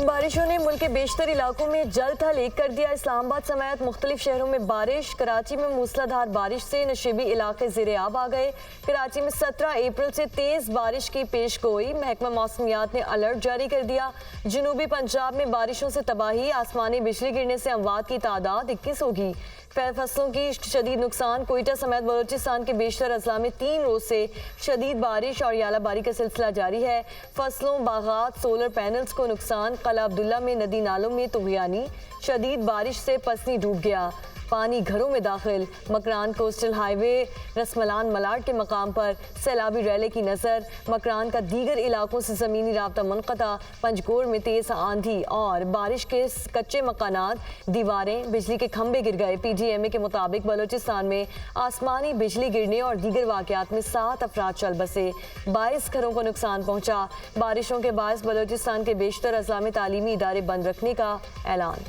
बारिशों ने मुल्क के बेशतर इलाकों में जल थल एक कर दिया। इस्लामाबाद समेत मुख्तलिफ शहरों में बारिश। कराची में मूसलाधार बारिश से नशीबी इलाके ज़ेरे आब आ गए। कराची में 17 अप्रैल से तेज़ बारिश की पेश गोई। महकमा मौसमियात ने अलर्ट जारी कर दिया। जनूबी पंजाब में बारिशों से तबाही। आसमानी बिजली गिरने से अमवात की तादाद 21 होगी। फसलों की शदीद नुकसान। कोयटा समेत बलोचिस्तान के बेशतर अजला में 3 रोज से शदीद बारिश और यालाबारी का सिलसिला जारी है। फसलों, बागात, सोलर पैनल्स को नुकसान। कला अब्दुल्ला में नदी नालों में तुगयानी। शदीद बारिश से पसनी डूब गया, पानी घरों में दाखिल। मकरान कोस्टल हाईवे रसमलान मलाड के मकाम पर सैलाबी रैली की नज़र। मकरान का दीगर इलाकों से ज़मीनी राब्ता मुनक़ता। पंजगोर में तेज़ आंधी और बारिश के कच्चे मकानात, दीवारें, बिजली के खंभे गिर गए। PDMA के मुताबिक बलोचिस्तान में आसमानी बिजली गिरने और दीगर वाक़यात में 7 अफराद चल बसे। 22 घरों को नुकसान पहुँचा। बारिशों के बायस बलोचिस्तान के बेशतर अजला में तालीमी इदारे बंद रखने का ऐलान।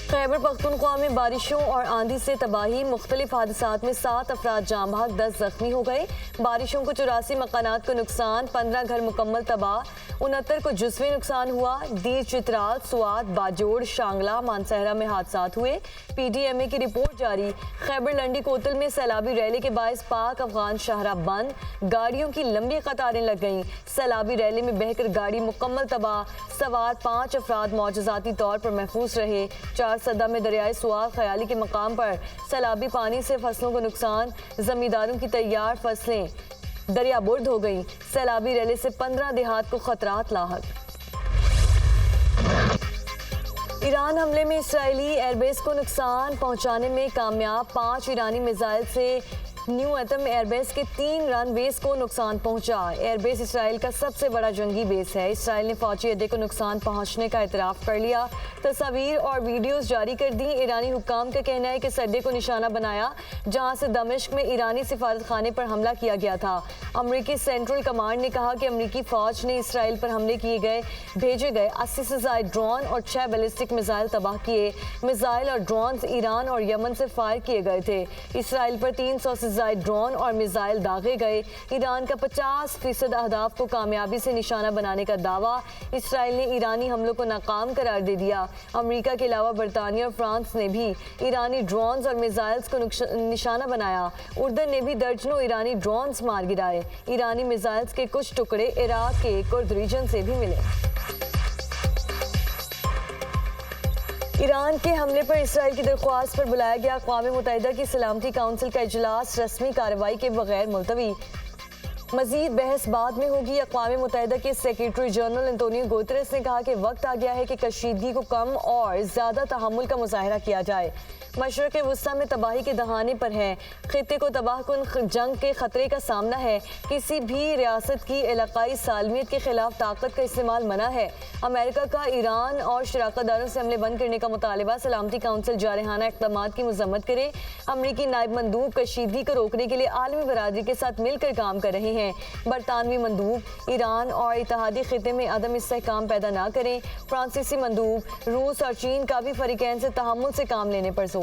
खैबर पख्तूनख्वा में बारिशों और आंधी से तबाही। मुख्तलिफ हादसात में 7 अफराद जाँ बहक, 10 जख्मी हो गए। बारिशों को 84 मकानात को नुकसान। 15 घर मुकम्मल तबाह। 69 को जुज़वी नुकसान हुआ। दीर, चित्राल, सुआत, बाजोड़, शांगला, मानसहरा में हादसात हुए। PDMA की रिपोर्ट जारी। खैबर लंडी कोतल में सैलाबी रैली के बायस पाक अफगान शाहरा बंद। गाड़ियों की लंबी कतारें लग गईं। सैलाबी रैली में बहकर गाड़ी मुकम्मल तबाह। सवार 5 अफराद मौजज़ाती तौर पर महफूज रहे। 4 सदा में दरियाए सुआद ख्याली के मकाम पर सैलाबी पानी से फसलों को नुकसान। जमींदारों की तैयार फसलें दरिया बुर्द हो गईं। सैलाबी रैली से 15 देहात को खतरात लाहक। ईरान हमले में इसराइली एयरबेस को नुकसान पहुंचाने में कामयाब। 5 ईरानी मिसाइल से न्यू एटम एयरबेस के 3 रनवेज को नुकसान पहुंचा। एयरबेस इसराइल का सबसे बड़ा जंगी बेस है। इसराइल ने फौजी अड्डे को नुकसान पहुंचने का इतराफ़ कर लिया। तस्वीर और वीडियोस जारी कर दी। ईरानी हुक्काम का कहना है कि इस अड्डे को निशाना बनाया जहां से दमिश्क में ईरानी सिफारत खाने पर हमला किया गया था। अमरीकी सेंट्रल कमांड ने कहा कि अमरीकी फ़ौज ने इसराइल पर हमले भेजे गए 80 से ज़ायद ड्रोन और 6 बैलिस्टिक मिसाइल तबाह किए। मिसाइल और ड्रोन ईरान और यमन से फायर किए गए थे। इसराइल पर 300 से ज़ायद ड्रोन और मिसाइल दागे गए। ईरान का 50% अहदाफ को कामयाबी से निशाना बनाने का दावा। इसराइल ने ईरानी हमलों को नाकाम करार दे दिया। अमेरिका के अलावा बरतानिया और फ्रांस ने भी ईरानी ड्रोन्स और मिसाइल्स को निशाना बनाया। उर्दन ने भी दर्जनों ईरानी ड्रोन्स मार गिराए। ईरानी मिसाइल्स के कुछ टुकड़े इराक के कुर्द रीजन से भी मिले। ईरान के हमले पर इसराइल की दरख्वास्त पर बुलाया गया अक़वाम मुत्तहिदा की सलामती काउंसिल का इजलास रस्मी कार्रवाई के बगैर मुलतवी। मजीद बहस बाद में होगी। अक़वाम मुत्तहिदा के सेक्रेटरी जनरल एंटोनियो गुतेरेस ने कहा कि वक्त आ गया है कि कशीदगी को कम और ज़्यादा तहम्मुल का मुज़ाहरा किया जाए। मशरक़ वस्ता में तबाही के दहाने पर है। खित्ते को तबाहकुन जंग के ख़तरे का सामना है। किसी भी रियासत की इलाक़ाई सालमियत के ख़िलाफ़ ताकत का इस्तेमाल मना है। अमेरिका का ईरान और शराकतदारों से हमले बंद करने का मुतालबा। सलामती काउंसिल जारहाना इक़दाम की मज़म्मत करे। अमरीकी नायब मंदूब कशीदगी को रोकने के लिए आलमी बरादरी के साथ मिलकर काम कर रहे हैं। बरतानवी मंदूब ईरान और इत्तेहादी खित्ते में अदम इस्तेहकाम पैदा ना करें। फ्रांसीसी मंदूब रूस और चीन का भी फरीकैन से तहम्मुल से काम लेने पर जोर।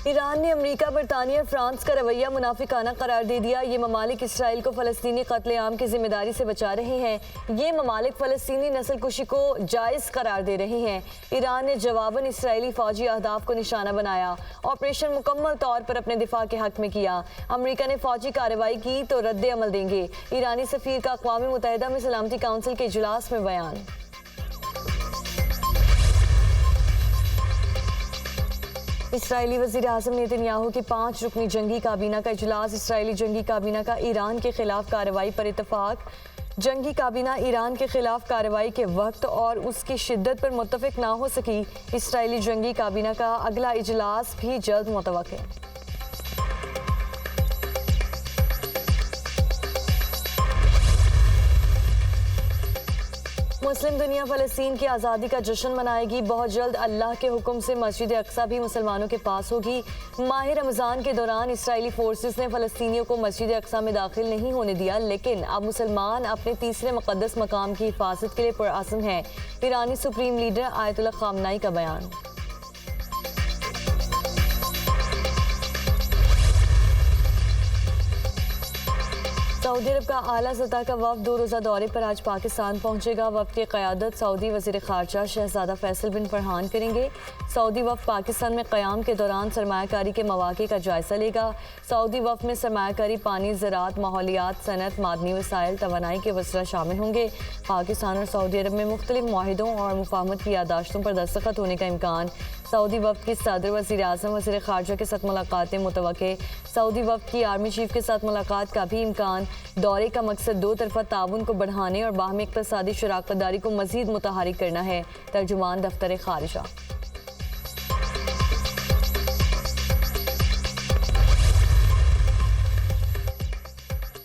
ईरान ने अमेरिका, बरतानिया और फ्रांस का रवैया मुनाफिकाना करार दे दिया। ये ममालिक इसराइल को फ़लस्तीनी कत्लेआम की जिम्मेदारी से बचा रहे हैं। ये ममालिक फ़लस्तीनी नस्ल कुशी को जायज़ करार दे रहे हैं। ईरान ने जवाबन इसराइली फ़ौजी अहदाफ को निशाना बनाया। ऑपरेशन मुकम्मल तौर पर अपने दिफा के हक में किया। अमरीका ने फ़ौजी कार्रवाई की तो रद्द अमल देंगे। ईरानी सफ़ीर का अक़वाम मुत्तहिदा में सलामती काउंसिल के इजलास में बयान। इसराइली वज़ीर आज़म नेतन्याहू की 5 रुकनी जंगी काबीना का इजलास। इसराइली जंगी काबीना का ईरान के खिलाफ कार्रवाई पर इत्तफाक। जंगी काबीना ईरान के खिलाफ कार्रवाई के वक्त और उसकी शिद्दत पर मुत्तफिक ना हो सकी। इसराइली जंगी काबीना का अगला इजलास भी जल्द मुतवक्किल है। मुस्लिम दुनिया फ़लस्तीन की आज़ादी का जश्न मनाएगी। बहुत जल्द अल्लाह के हुक्म से मस्जिद अक्सा भी मुसलमानों के पास होगी। माह रमज़ान के दौरान इसराइली फोर्सेस ने फ़लस्तीनियों को मस्जिद अक्सा में दाखिल नहीं होने दिया, लेकिन अब मुसलमान अपने तीसरे मुक़द्दस मकाम की हिफाजत के लिए पुरअज़्म हैं। ईरानी सुप्रीम लीडर आयतुल्लाह ख़ामनाई का बयान। सऊदी अरब का आला सतह का वफ़द 2 रोज़ा दौरे पर आज पाकिस्तान पहुंचेगा। वफ़द की क़यादत सऊदी वज़ीर ख़ारजा शहज़ादा फैसल बिन फरहान करेंगे। सऊदी वफ़द पाकिस्तान में क़याम के दौरान सरमायाकारी के मौक़े का जायज़ा लेगा। सऊदी वफ़द में सरमायाकारी, पानी, ज़राअत, माहौलियात, सनत, मादनी वसाइल, तवानाई के वसला शामिल होंगे। पाकिस्तान और सऊदी अरब में मुख्तलिफ मुआहिदों और मुफाहमत की यादाश्तों पर दस्तखत होने का इम्कान। सऊदी वफ़द की सदर, वज़ीर आज़म, वज़ीर ख़ारजा के साथ मुलाकातें मुतवक्के। सऊदी वफ़द की आर्मी चीफ के साथ मुलाकात का भी इम्कान। दौरे का मकसद दो तरफ़ा ताउन को बढ़ाने और बाहमी इक़्तिसादी शराकत दारी को मज़ीद मुतहरिक करना है। तर्जुमान दफ्तर ख़ारिजा।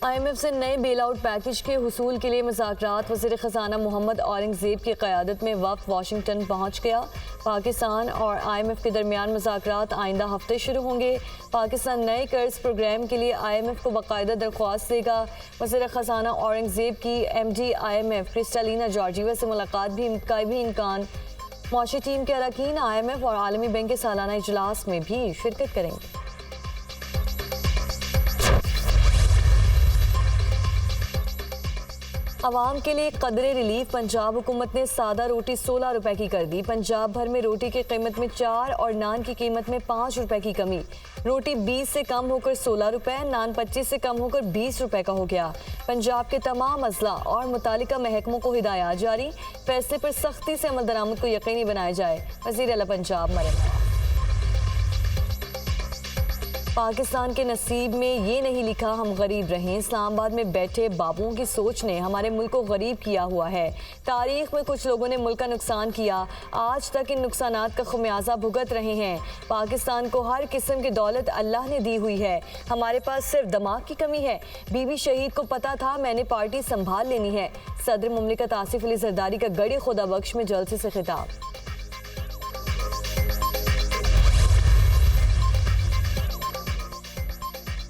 IMF से नए बेल आउट पैकेज के हुसूल के लिए मुज़ाकरात। वज़ीर ख़ज़ाना मोहम्मद औरंगज़ेब की क़यादत में वफ़द वाशिंगटन पहुँच गया। पाकिस्तान और IMF के दरमियान मुज़ाकरात आइंदा हफ्ते शुरू होंगे। पाकिस्तान नए कर्ज प्रोग्राम के लिए IMF को बाकायदा दरख्वास्त देगा। वज़ीर ख़ज़ाना औरंगज़ेब की MD IMF क्रिस्टालिना जॉर्जिवा से मुलाकात का भी इम्कान। मौशी टीम के अरकान IMF और आलमी बैंक के सालाना इजलास में भी शिरकत करेंगे। आवाम के लिए कदरे रिलीफ। पंजाब हुकूमत ने सादा रोटी 16 रुपए की कर दी। पंजाब भर में रोटी की कीमत में 4 और नान की कीमत में 5 रुपए की कमी। रोटी 20 से कम होकर 16 रुपए, नान 25 से कम होकर 20 रुपए का हो गया। पंजाब के तमाम अजला और मुतालिका महकमों को हिदायत जारी। फैसले पर सख्ती से अमल दरामद को यकीनी बनाया जाए। वज़ीर आला पंजाब मरियम। पाकिस्तान के नसीब में ये नहीं लिखा हम गरीब रहें। इस्लामाबाद में बैठे बाबुओं की सोच ने हमारे मुल्क को गरीब किया हुआ है। तारीख में कुछ लोगों ने मुल्क का नुकसान किया, आज तक इन नुकसानात का खुमियाजा भुगत रहे हैं। पाकिस्तान को हर किस्म की दौलत अल्लाह ने दी हुई है, हमारे पास सिर्फ दिमाग की कमी है। बीबी शहीद को पता था मैंने पार्टी संभाल लेनी है। सदर मुमलिकत आसिफ अली जरदारी का गड़ी खुदा बख्श में जलसे से खिताब।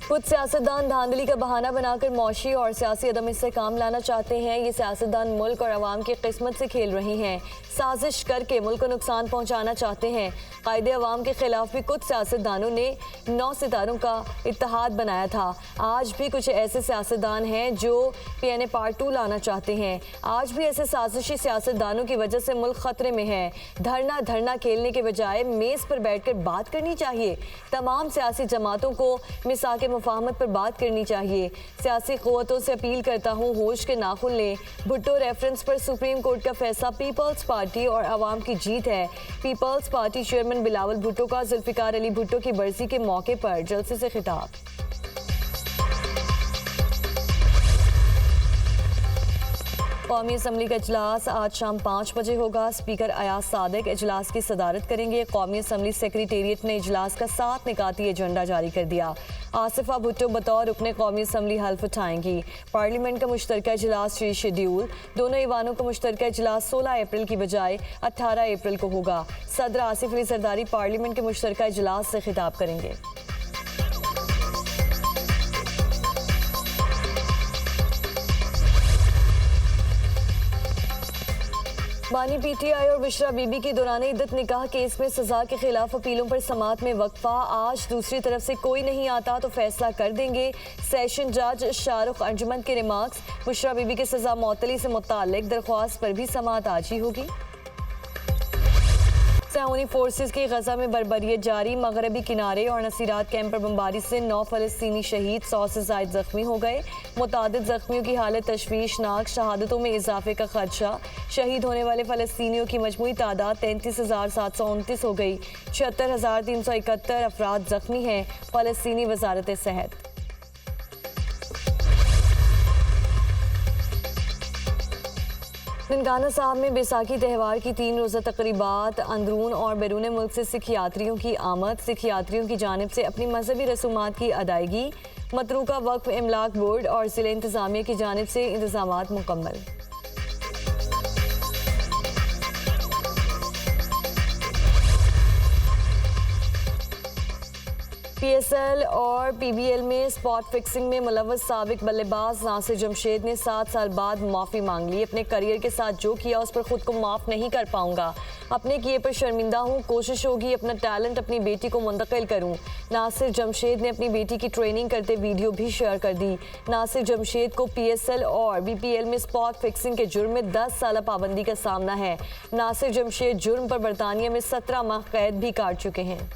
कुछ सियासतदान धांधली का बहाना बनाकर मौशी और सियासी अदम इस्तेहकाम लाना चाहते हैं। ये सियासतदान मुल्क और अवाम की किस्मत से खेल रहे हैं, साजिश करके मुल्क को नुकसान पहुंचाना चाहते हैं। कायदे अवाम के खिलाफ भी कुछ सियासतदानों ने 9 सितारों का इत्तेहाद बनाया था। आज भी कुछ ऐसे सियासतदान हैं जो PNA पार्ट 2 लाना चाहते हैं। आज भी ऐसे साजिशी सियासतदानों की वजह से मुल्क खतरे में है। धरना खेलने के बजाय मेज़ पर बैठकर बात करनी चाहिए। तमाम सियासी जमातों को मिसाक मुफाहमत पर बात करनी चाहिए। सियासी क़ुव्वतों से अपील करता हूँ, होश के नाखुन लें। भुट्टो रेफरेंस पर सुप्रीम कोर्ट का फैसला पीपल्स पार्टी और अवाम की जीत है। पीपल्स पार्टी चेयरमैन बिलावल भुट्टो का जुल्फ़िकार अली भुट्टो की बरसी के मौके पर जलसे से खिताब। कौमी असम्बली का इजलास आज शाम 5 बजे होगा। स्पीकर अयाज सादिक इजलास की सदारत करेंगे। कौमी असम्बली सेक्रेटेरिएट ने इजलास का 7 निकाती एजेंडा जारी कर दिया। आसिफा भुट्टो बतौर रुकने कौमी असम्बली हल्फ उठाएंगी। पार्लियामेंट का मुश्तरका इजलास रीशेड्यूल। दोनों ईवानों का मुश्तरका इजलास 16 अप्रैल की बजाय 18 अप्रैल को होगा। सदर आसिफ अली जरदारी पार्लियामेंट के मुश्तरका इजलास से खिताब करेंगे। बानी PTI और बुशरा बीबी की दौरान इद्दत निकाह केस में सजा के खिलाफ अपीलों पर समात में वक्फा। आज दूसरी तरफ से कोई नहीं आता तो फैसला कर देंगे। सेशन जज शाहरुख अंजुमन के रिमार्क्स। बुशरा बीबी की सजा मअतली से मुताल्लिक दरख्वास्त पर भी समात आज ही होगी। सऊदी फोर्सेस की गजा में बर्बरियत जारी। मगरबी किनारे और नसीरात कैंप पर बमबारी से 9 फ़लस्तीनी शहीद, 100 से ज़ायद जख्मी हो गए। मुतादिद जख्मियों की हालत तशवीशनाक, शहादतों में इजाफे का खदशा। शहीद होने वाले फ़लस्तीनियों की मजमूई तादाद 33,729 हो गई। 76,371 अफराद जख्मी हैं। फ़लस्तीनी वजारत सेहत। ननकाना साहब में बैसाखी त्यौहार की 3 रोज़ा तकरीबात। अंदरून और बैरून मुल्क से सिख यात्रियों की आमद। सिख यात्रियों की जानिब से अपनी मजहबी रसूमात की अदायगी। मतरूका वक्फ इमलाक बोर्ड और ज़िला इंतज़ामिया की जानिब से इंतज़ामात मुकम्मल। पीएसएल और पीबीएल में स्पॉट फिक्सिंग में मुलव्वस साबिक बल्लेबाज नासिर जमशेद ने 7 साल बाद माफ़ी मांग ली। अपने करियर के साथ जो किया उस पर खुद को माफ़ नहीं कर पाऊंगा, अपने किए पर शर्मिंदा हूँ, कोशिश होगी अपना टैलेंट अपनी बेटी को मुंतकिल करूँ। नासिर जमशेद ने अपनी बेटी की ट्रेनिंग करते वीडियो भी शेयर कर दी। नासिर जमशेद को पीएसएल और बीपीएल में स्पॉट फिक्सिंग के जुर्म में 10 साल पाबंदी का सामना है। नासिर जमशेद जुर्म पर बरतानिया में 17 माह कैद भी काट चुके हैं।